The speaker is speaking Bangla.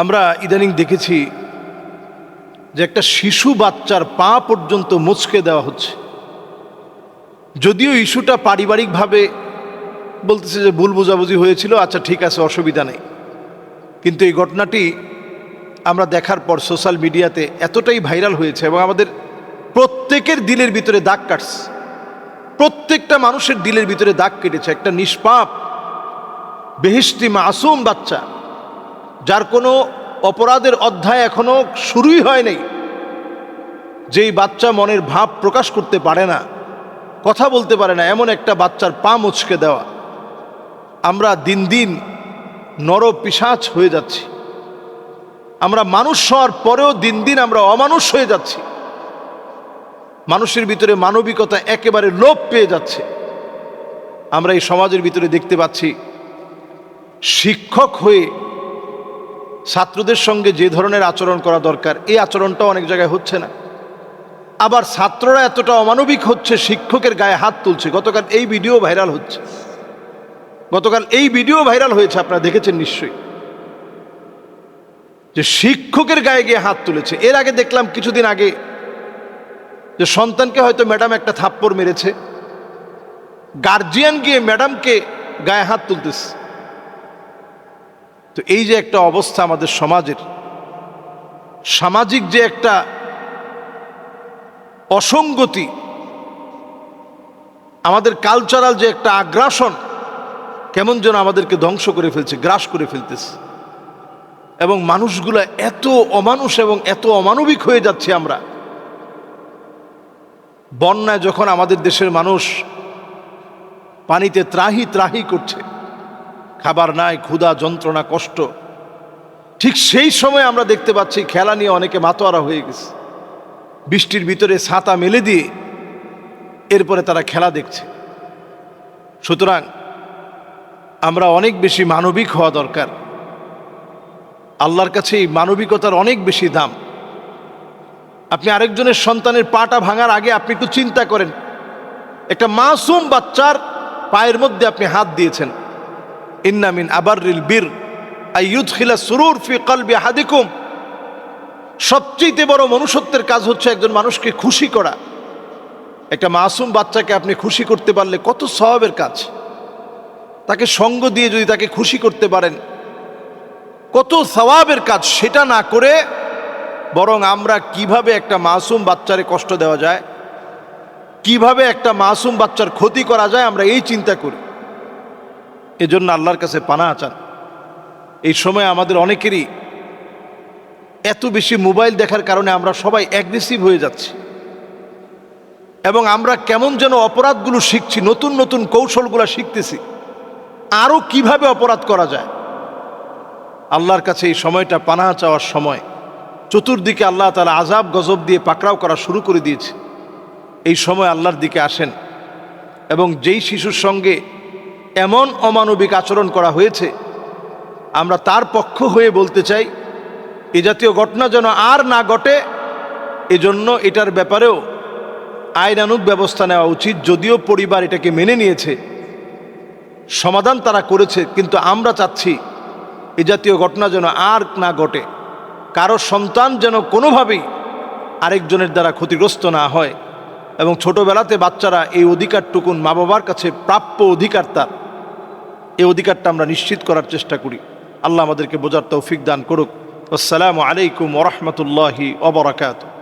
আমরা ইদানিং দেখেছি যে একটা শিশু বাচ্চার পা পর্যন্ত মুচকে দেওয়া হচ্ছে। যদিও ইস্যুটা পারিবারিকভাবে বলতেছে যে ভুল বোঝাবুঝি হয়েছিল, আচ্ছা ঠিক আছে, অসুবিধা নেই, কিন্তু এই ঘটনাটি আমরা দেখার পর সোশ্যাল মিডিয়াতে এতটাই ভাইরাল হয়েছে এবং আমাদের প্রত্যেকের দিলের ভিতরে দাগ কাটছে। প্রত্যেকটা মানুষের দিলের ভিতরে দাগ কেটেছে। একটা নিষ্পাপ বেহেশতি মাসুম বাচ্চা, যার কোনো অপরাধের অধ্যায় এখনো শুরুই হয় নাই, যেই বাচ্চা মনের ভাব প্রকাশ করতে পারে না, কথা বলতে পারে না, এমন একটা বাচ্চার পা মুচকে দেওয়া। আমরা দিন দিন নরপিশাচ হয়ে যাচ্ছি। আমরা মানুষ হওয়ার পরেও দিন দিন আমরা অমানুষ হয়ে যাচ্ছি। মানুষের ভিতরে মানবিকতা একেবারে লোপ পেয়ে যাচ্ছে। আমরা এই সমাজের ভিতরে দেখতে পাচ্ছি, শিক্ষক হয়ে ছাত্রদের সঙ্গে যে ধরনের আচরণ করা দরকার, এই আচরণটাও অনেক জায়গায় হচ্ছে না। আবার ছাত্ররা এতটা অমানবিক হচ্ছে, শিক্ষকের গায়ে হাত তুলছে। গতকাল এই ভিডিও ভাইরাল হয়েছে, আপনারা দেখেছেন নিশ্চয়ই, যে শিক্ষকের গায়ে গিয়ে হাত তুলেছে। এর আগে দেখলাম কিছুদিন আগে যে সন্তানকে হয়তো ম্যাডাম একটা থাপ্পড় মেরেছে, গার্জিয়ান গিয়ে ম্যাডামকে গায়ে হাত তুলতেছে। তো এই যে একটা অবস্থা আমাদের সমাজের, সামাজিক যে একটা অসঙ্গতি, আমাদের কালচারাল যে একটা আগ্রাসন, কেমন যেন আমাদেরকে ধ্বংস করে ফেলছে, গ্রাস করে ফেলতেছে। এবং মানুষগুলা এত অমানুষ এবং এত অমানবিক হয়ে যাচ্ছে। আমরা বন্যায় যখন আমাদের দেশের মানুষ পানিতে ত্রাহি ত্রাহি করছে, খাবার নাই, ক্ষুধা, যন্ত্রণা, কষ্ট, ঠিক সেই সময় আমরা দেখতে পাচ্ছি খেলা নিয়ে অনেকে মাতোয়ারা হয়ে গেছে। বৃষ্টির ভিতরে ছাতা মেলে দিয়ে এরপরে তারা খেলা দেখছে। সুতরাং আমরা অনেক বেশি মানবিক হওয়া দরকার। আল্লাহর কাছে এই মানবিকতার অনেক বেশি দাম। আপনি আরেকজনের সন্তানের পাটা ভাঙার আগে আপনি একটু চিন্তা করেন, একটা মাসুম বাচ্চার পায়ের মধ্যে আপনি হাত দিয়েছেন। ইন্না মিন আবাররিল বীর আইয়ুদখিলা সুরুর ফি কলবি আহাদিকুম। সবচেয়ে বড় মনুষ্যত্বের কাজ হচ্ছে একজন মানুষকে খুশি করা। একটা মাসুম বাচ্চাকে আপনি খুশি করতে পারলে কত সওয়াবের কাজ। তাকে সঙ্গ দিয়ে যদি তাকে খুশি করতে পারেন, কত সওয়াবের কাজ। সেটা না করে বরং আমরা কিভাবে একটা মাসুম বাচ্চারে কষ্ট দেওয়া যায়, কিভাবে একটা মাসুম বাচ্চার ক্ষতি করা যায়, আমরা এই চিন্তা করি। এজন্য আল্লাহর কাছে পানাহ চান। এই সময় আমাদের অনেকেরই এত বেশি মোবাইল দেখার কারণে আমরা সবাই অ্যাগ্রেসিভ হয়ে যাচ্ছি এবং আমরা কেমন যেন অপরাধগুলো শিখছি, নতুন নতুন কৌশলগুলো শিখতেছি, আরও কিভাবে অপরাধ করা যায়। আল্লাহর কাছে এই সময়টা পানাহ চাওয়ার সময়। চতুর্দিকে আল্লাহ তাআলা আযাব গজব দিয়ে পাকড়াও করা শুরু করে দিয়েছে। এই সময় আল্লাহর দিকে আসেন এবং যেই শিশুর সঙ্গে এমন অমানবিক আচরণ করা হয়েছে, আমরা তার পক্ষ হয়ে বলতে চাই, এ জাতীয় ঘটনা যেন আর না ঘটে। এজন্য এটার ব্যাপারেও আইনানুগ ব্যবস্থা নেওয়া উচিত। যদিও পরিবার এটাকে মেনে নিয়েছে, সমাধান তারা করেছে, কিন্তু আমরা চাচ্ছি এ জাতীয় ঘটনা যেন আর না ঘটে। কারো সন্তান যেন কোনোভাবেই আরেকজনের দ্বারা ক্ষতিগ্রস্ত না হয়। এবং ছোটবেলাতে বাচ্চারা এই অধিকারটুকুন মা বাবার কাছে প্রাপ্য অধিকার, তার এই অধিকারটা আমরা নিশ্চিত করার চেষ্টা করি। আল্লাহ আমাদেরকে বোঝার তৌফিক দান করুক। আসসালামু আলাইকুম ওয়া রাহমাতুল্লাহি ওয়া বারাকাতুহু।